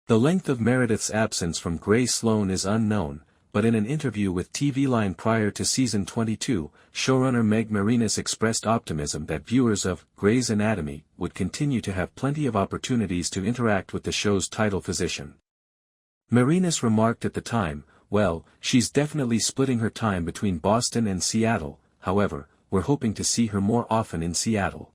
The length of Meredith's absence from Grey Sloan is unknown, but in an interview with TVLine prior to season 22, showrunner Meg Marinis expressed optimism that viewers of Grey's Anatomy would continue to have plenty of opportunities to interact with the show's title physician. Marinis remarked at the time, "Well, she's definitely splitting her time between Boston and Seattle, however, we're hoping to see her more often in Seattle.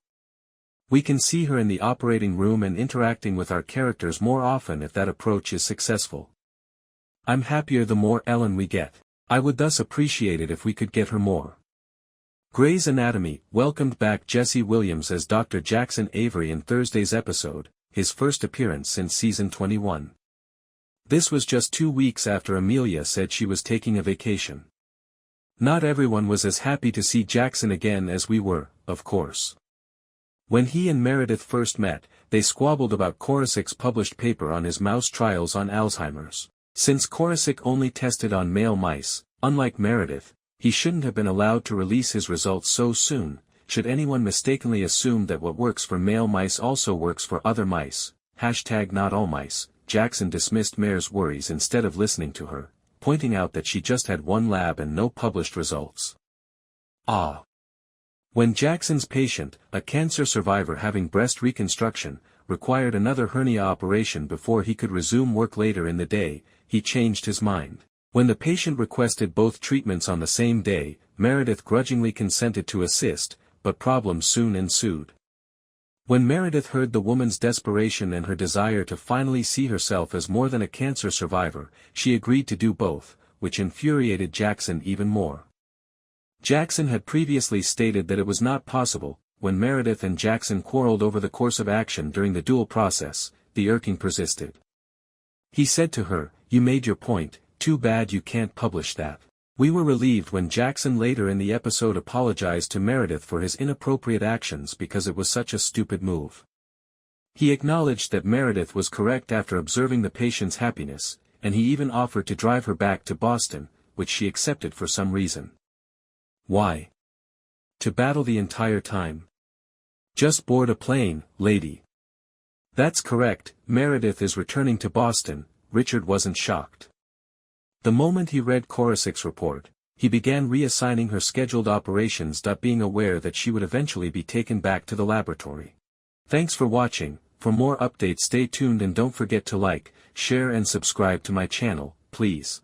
We can see her in the operating room and interacting with our characters more often if that approach is successful. I'm happier the more Ellen we get. I would thus appreciate it if we could get her more." Grey's Anatomy welcomed back Jesse Williams as Dr. Jackson Avery in Thursday's episode, his first appearance since season 21. This was just 2 weeks after Amelia said she was taking a vacation. Not everyone was as happy to see Jackson again as we were, of course. When he and Meredith first met, they squabbled about Korosic's published paper on his mouse trials on Alzheimer's. Since Korosic only tested on male mice, unlike Meredith, he shouldn't have been allowed to release his results so soon. Should anyone mistakenly assume that what works for male mice also works for other mice, #NotAllMice, Jackson dismissed Mare's worries instead of listening to her, pointing out that she just had one lab and no published results. When Jackson's patient, a cancer survivor having breast reconstruction, required another hernia operation before he could resume work later in the day, he changed his mind. When the patient requested both treatments on the same day, Meredith grudgingly consented to assist, but problems soon ensued. When Meredith heard the woman's desperation and her desire to finally see herself as more than a cancer survivor, she agreed to do both, which infuriated Jackson even more. Jackson had previously stated that it was not possible. When Meredith and Jackson quarreled over the course of action during the duel process, the irking persisted. He said to her, "You made your point, too bad you can't publish that." We were relieved when Jackson later in the episode apologized to Meredith for his inappropriate actions because it was such a stupid move. He acknowledged that Meredith was correct after observing the patient's happiness, and he even offered to drive her back to Boston, which she accepted for some reason. Why? To battle the entire time? Just board a plane, lady. That's correct, Meredith is returning to Boston. Richard wasn't shocked. The moment he read Korosic's report, he began reassigning her scheduled operations. Being aware that she would eventually be taken back to the laboratory. Thanks for watching. For more updates stay tuned and don't forget to like, share and subscribe to my channel, please.